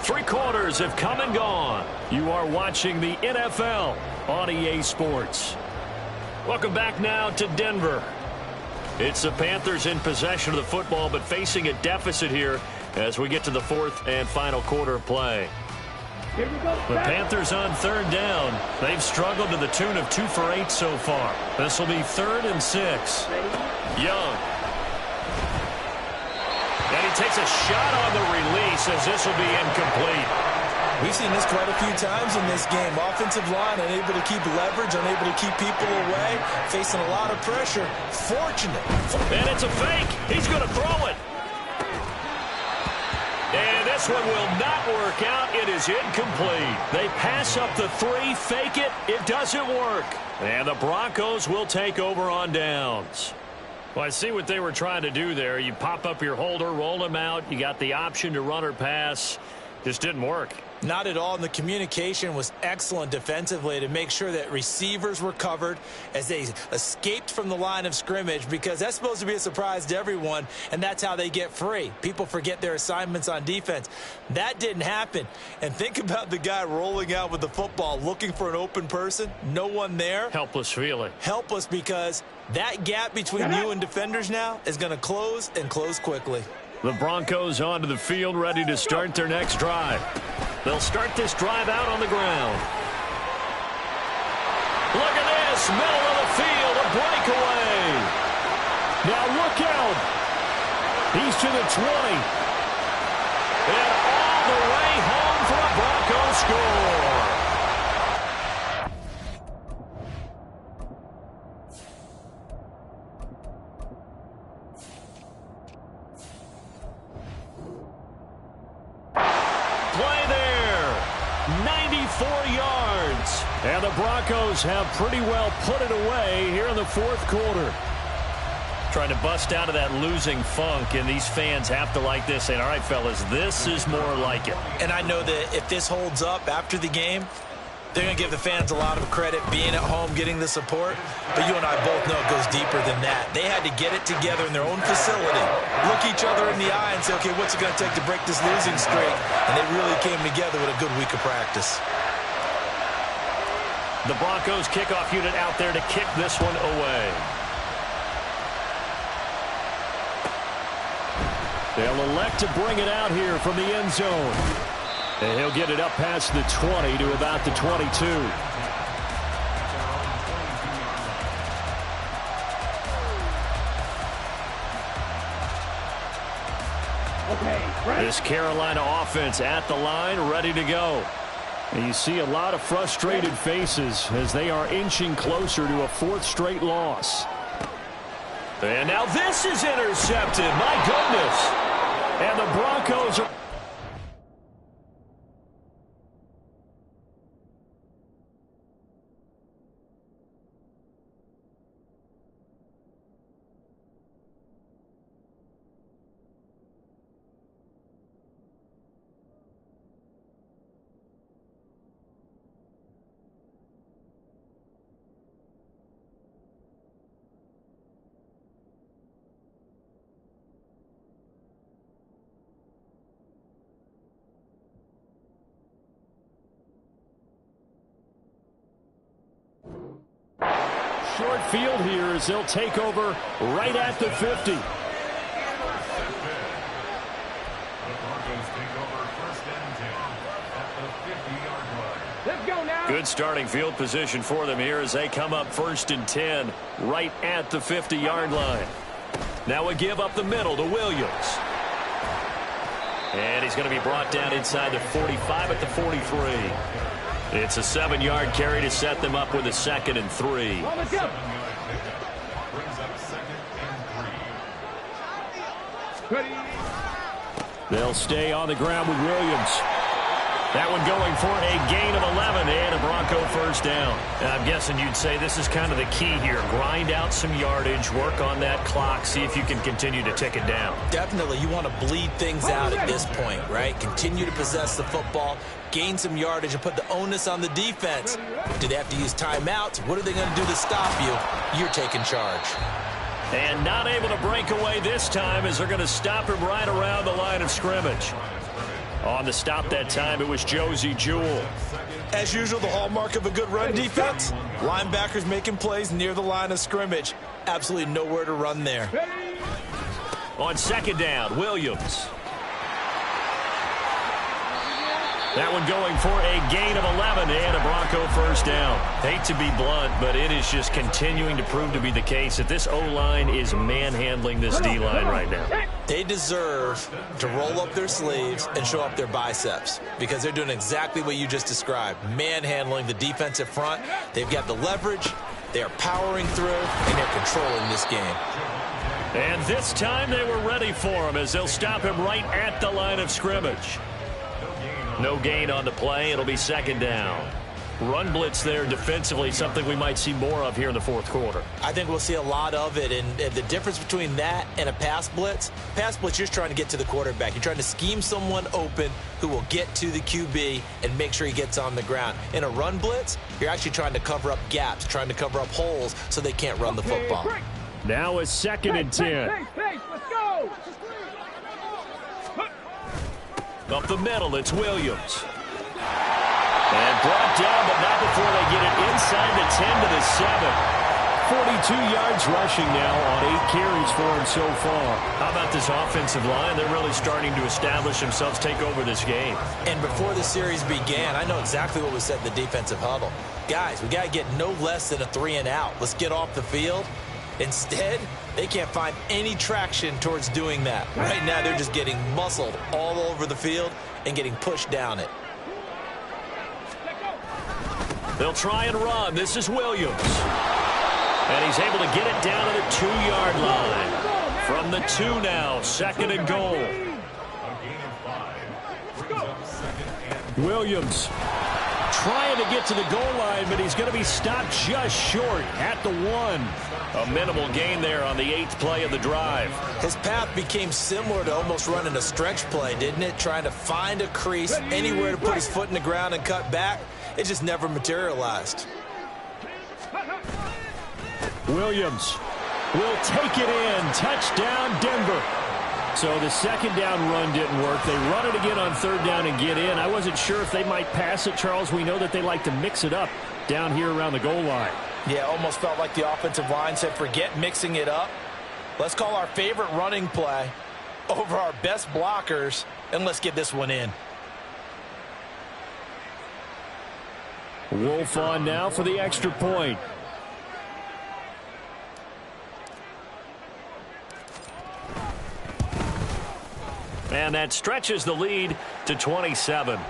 3 quarters have come and gone. You are watching the NFL on EA Sports. Welcome back now to Denver. It's the Panthers in possession of the football, but facing a deficit here as we get to the 4th and final quarter of play. Here we go. The Panthers on 3rd down. They've struggled to the tune of 2 for 8 so far. This will be 3rd and 6. Young. And he takes a shot on the release as this will be incomplete. We've seen this quite a few times in this game. Offensive line unable to keep leverage, unable to keep people away, facing a lot of pressure. Fortunate. And it's a fake. He's going to throw it. This one will not work out. It is incomplete. They pass up the 3, fake it. It doesn't work. And the Broncos will take over on downs. Well, I see what they were trying to do there. You pop up your holder, roll him out. You got the option to run or pass. Just didn't work. Not at all, and the communication was excellent defensively to make sure that receivers were covered as they escaped from the line of scrimmage, because that's supposed to be a surprise to everyone, and that's how they get free. People forget their assignments on defense. That didn't happen. And think about the guy rolling out with the football, looking for an open person, no one there. Helpless feeling. Helpless, because that gap between you and defenders now is going to close, and close quickly. The Broncos onto the field, ready to start their next drive. They'll start this drive out on the ground. Look at this, middle of the field, a breakaway. Now look out. He's to the 20. And all the way home for a Broncos score. And the Broncos have pretty well put it away here in the fourth quarter. Trying to bust out of that losing funk, and these fans have to like this. And all right, fellas, this is more like it. And I know that if this holds up after the game, they're going to give the fans a lot of credit being at home, getting the support. But you and I both know it goes deeper than that. They had to get it together in their own facility, look each other in the eye and say, okay, what's it going to take to break this losing streak? And they really came together with a good week of practice. The Broncos kickoff unit out there to kick this one away. They'll elect to bring it out here from the end zone. And he'll get it up past the 20 to about the 22. This Carolina offense at the line, ready to go. And you see a lot of frustrated faces as they are inching closer to a 4th straight loss. And now this is intercepted. My goodness. And the Broncos are... Short field here as they'll take over right at the 50. The Broncos take over 1st and 10 at the 50-yard line. Let's go now. Good starting field position for them here as they come up 1st and 10 right at the 50-yard line. Now a give up the middle to Williams. And he's going to be brought down inside the 45 at the 43. It's a 7-yard carry to set them up with a 2nd and 3. Brings up 2nd and 3. They'll stay on the ground with Williams. That one going for a gain of 11 and a Bronco 1st down. And I'm guessing you'd say this is kind of the key here. Grind out some yardage, work on that clock, see if you can continue to tick it down. Definitely, you want to bleed things out at this point, right? Continue to possess the football, gain some yardage, and put the onus on the defense. Do they have to use timeouts? What are they going to do to stop you? You're taking charge. And not able to break away this time as they're going to stop him right around the line of scrimmage. On the stop that time, it was Josie Jewell. As usual, the hallmark of a good run defense, linebackers making plays near the line of scrimmage. Absolutely nowhere to run there. On 2nd down, Williams. That one going for a gain of 11 and a Bronco 1st down. Hate to be blunt, but it is just continuing to prove to be the case that this O-line is manhandling this D-line right now. They deserve to roll up their sleeves and show up their biceps because they're doing exactly what you just described, manhandling the defensive front. They've got the leverage, they are powering through, and they're controlling this game. And this time they were ready for him as they'll stop him right at the line of scrimmage. No gain on the play. It'll be second down. Run blitz there defensively, something we might see more of here in the fourth quarter. I think we'll see a lot of it, and the difference between that and a pass blitz, you're just trying to get to the quarterback. You're trying to scheme someone open who will get to the QB and make sure he gets on the ground. In a run blitz, you're actually trying to cover up gaps, trying to cover up holes so they can't run the football. Now a second and 10. Pace, let's go! Up the middle, it's Williams. And brought down, but not before they get it inside the 10 to the 7. 42 yards rushing now on 8 carries for him so far. How about this offensive line? They're really starting to establish themselves, take over this game. And before the series began, I know exactly what was said in the defensive huddle. Guys, we got to get no less than a 3-and-out. Let's get off the field. Instead, they can't find any traction towards doing that. Right now, they're just getting muscled all over the field and getting pushed down it. They'll try and run. This is Williams. And he's able to get it down to the 2-yard line. From the 2 now, second and goal. Williams trying to get to the goal line, but he's going to be stopped just short at the 1. A minimal gain there on the 8th play of the drive. His path became similar to almost running a stretch play, didn't it? Trying to find a crease, anywhere to put his foot in the ground and cut back. It just never materialized. Williams will take it in. Touchdown, Denver. So the second down run didn't work. They run it again on third down and get in. I wasn't sure if they might pass it, Charles. We know that they like to mix it up down here around the goal line. Yeah, almost felt like the offensive line said, forget mixing it up. Let's call our favorite running play over our best blockers, and let's get this one in. Wolf on now for the extra point. And that stretches the lead to 27.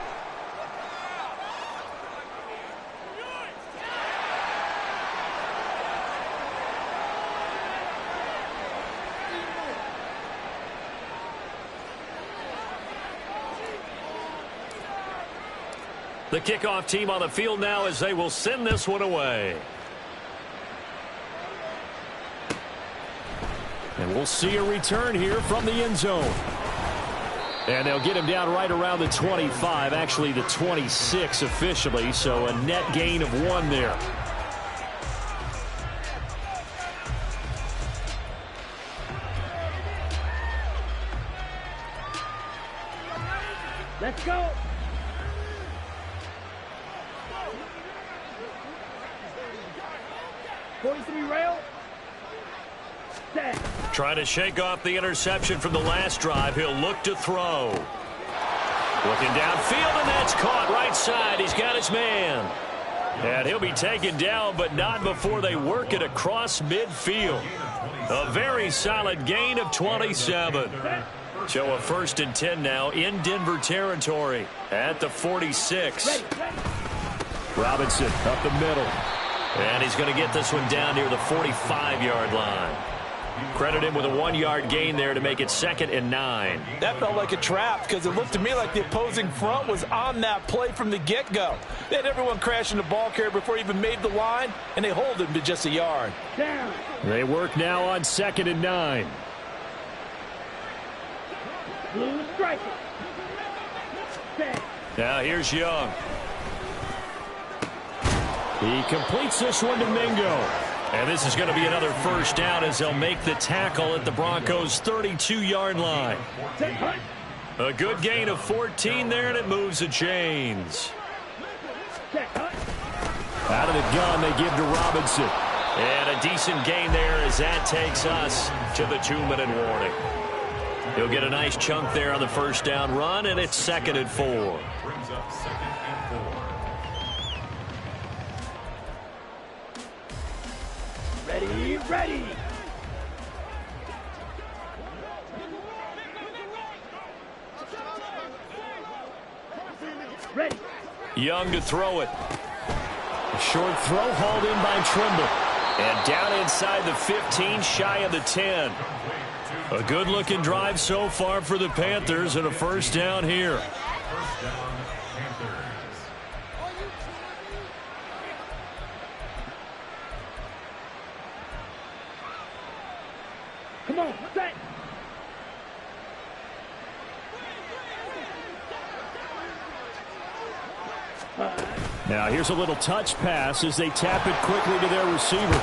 The kickoff team on the field now as they will send this one away. And we'll see a return here from the end zone. And they'll get him down right around the 25, actually the 26 officially, so a net gain of 1 there. Let's go! Rail. Set. Trying to shake off the interception from the last drive. He'll look to throw. Looking downfield, and that's caught right side. He's got his man. And he'll be taken down, but not before they work it across midfield. A very solid gain of 27. So a 1st and 10 now in Denver territory at the 46. Robinson up the middle. And he's going to get this one down near the 45-yard line. Credit him with a 1-yard gain there to make it 2nd and 9. That felt like a trap because it looked to me like the opposing front was on that play from the get-go. They had everyone crashing the ball carrier before he even made the line, and they hold him to just a yard. Down. They work now on 2nd and 9. Blue striker. Set. Now here's Young. He completes this one to Mingo. And this is going to be another 1st down as they'll make the tackle at the Broncos' 32-yard line. A good gain of 14 there, and it moves the chains. Out of the gun, they give to Robinson. And a decent gain there as that takes us to the 2-minute warning. He'll get a nice chunk there on the 1st down run, and it's 2nd and 4. Brings up 2nd and 4. Ready, ready. Ready. Young to throw it. A short throw hauled in by Trimble. And down inside the 15, shy of the 10. A good-looking drive so far for the Panthers and a first down here. First down, Panthers. Come on, set. Now here's a little touch pass as they tap it quickly to their receiver.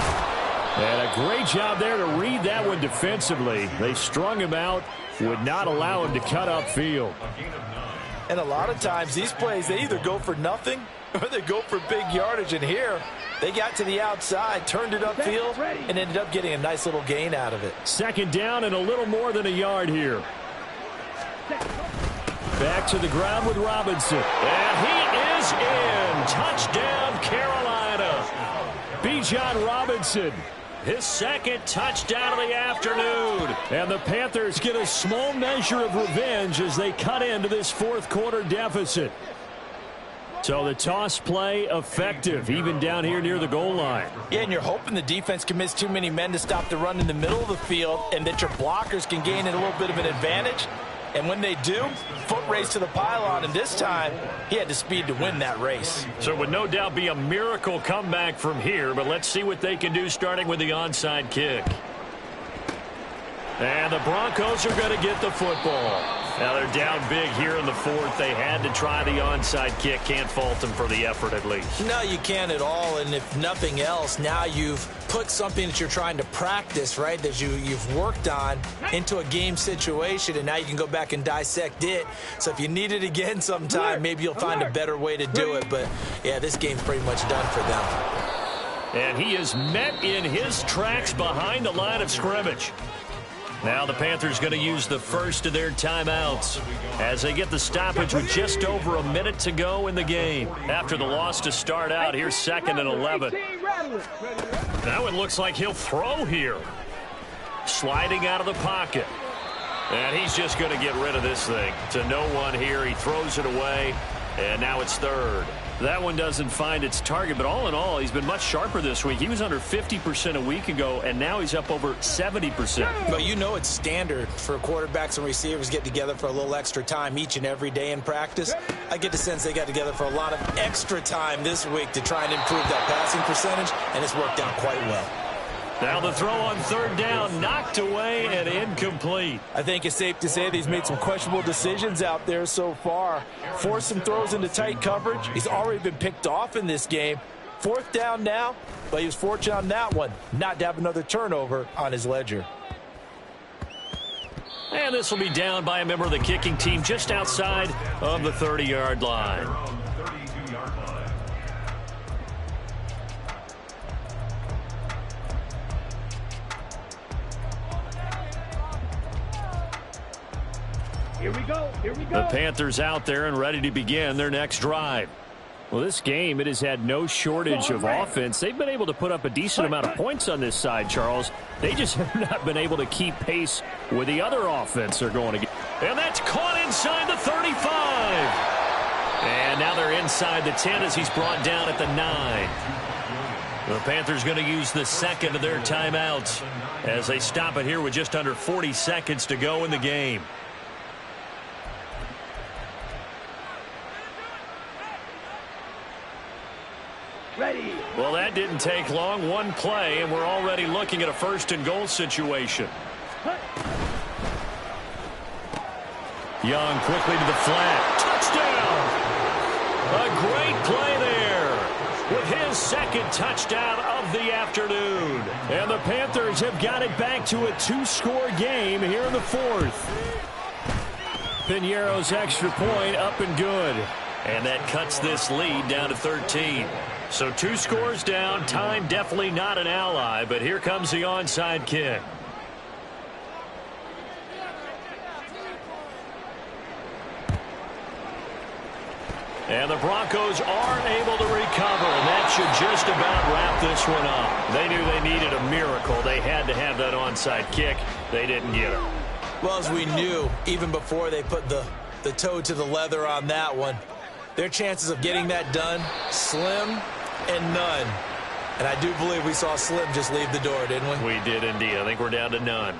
And a great job there to read that one defensively. They strung him out, would not allow him to cut upfield. And a lot of times these plays, they either go for nothing or they go for big yardage. And here, they got to the outside, turned it upfield, and ended up getting a nice little gain out of it. Second down and a little more than a yard here. Back to the ground with Robinson. And he is in. Touchdown, Carolina. Bijan Robinson, his second touchdown of the afternoon. And the Panthers get a small measure of revenge as they cut into this fourth quarter deficit. So the toss play effective, even down here near the goal line. Yeah, and you're hoping the defense commits too many men to stop the run in the middle of the field and that your blockers can gain a little bit of an advantage. And when they do, foot race to the pylon, and this time he had the speed to win that race. So it would no doubt be a miracle comeback from here, but let's see what they can do starting with the onside kick. And the Broncos are going to get the football. Now they're down big here in the fourth. They had to try the onside kick. Can't fault them for the effort at least. No, you can't at all. And if nothing else, now you've put something that you're trying to practice, right, that you've worked on into a game situation, and now you can go back and dissect it. So if you need it again sometime, maybe you'll find a better way to do it. But, yeah, this game's pretty much done for them. And he is met in his tracks behind the line of scrimmage. Now the Panthers going to use the first of their timeouts as they get the stoppage with just over a minute to go in the game. After the loss to start out, here's 2nd and 11. Now it looks like he'll throw here. Sliding out of the pocket. And he's just going to get rid of this thing. To no one here. He throws it away. And now it's 3rd. That one doesn't find its target, but all in all, he's been much sharper this week. He was under 50% a week ago, and now he's up over 70%. But you know it's standard for quarterbacks and receivers get together for a little extra time each and every day in practice. I get the sense they got together for a lot of extra time this week to try and improve that passing percentage, and it's worked out quite well. Now the throw on 3rd down, knocked away and incomplete. I think it's safe to say that he's made some questionable decisions out there so far. Forced some throws into tight coverage. He's already been picked off in this game. 4th down now, but he was fortunate on that one not to have another turnover on his ledger. And this will be down by a member of the kicking team just outside of the 30-yard line. Here we go. Here we go. The Panthers out there and ready to begin their next drive. Well, this game, it has had no shortage of offense. They've been able to put up a decent amount of points on this side, Charles. They just have not been able to keep pace with the other offense they're going to get. And that's caught inside the 35. And now they're inside the 10 as he's brought down at the 9. The Panthers going to use the 2nd of their timeouts as they stop it here with just under 40 seconds to go in the game. Ready. Well, that didn't take long. One play, and we're already looking at a 1st and goal situation. Young quickly to the flat. Touchdown! A great play there with his 2nd touchdown of the afternoon. And the Panthers have got it back to a 2-score game here in the 4th. Pinheiro's extra point up and good. And that cuts this lead down to 13. So 2 scores down. Time definitely not an ally, but here comes the onside kick. And the Broncos are able to recover, and that should just about wrap this one up. They knew they needed a miracle. They had to have that onside kick. They didn't get it. Well, as we knew, even before they put the toe to the leather on that one, their chances of getting that done, slim and none. And I do believe we saw Slim just leave the door, didn't we? We did indeed. I think we're down to none.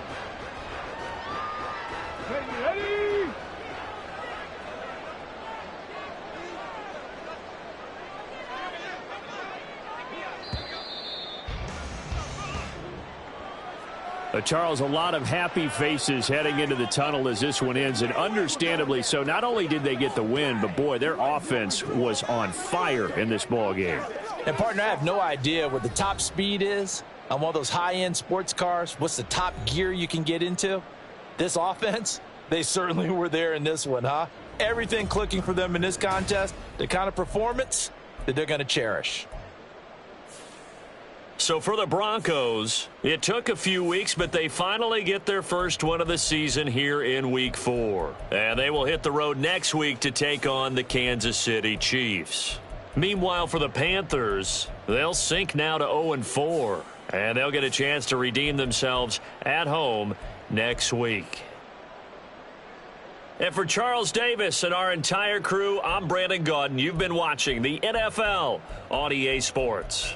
Ready? Charles, a lot of happy faces heading into the tunnel as this one ends, and understandably so. Not only did they get the win, but, boy, their offense was on fire in this ball game. And, partner, I have no idea what the top speed is on one of those high-end sports cars. What's the top gear you can get into? This offense, they certainly were there in this one, huh? Everything clicking for them in this contest, the kind of performance that they're going to cherish. So for the Broncos, it took a few weeks, but they finally get their first win of the season here in Week 4. And they will hit the road next week to take on the Kansas City Chiefs. Meanwhile, for the Panthers, they'll sink now to 0-4, and they'll get a chance to redeem themselves at home next week. And for Charles Davis and our entire crew, I'm Brandon Gaudin. You've been watching the NFL on EA Sports.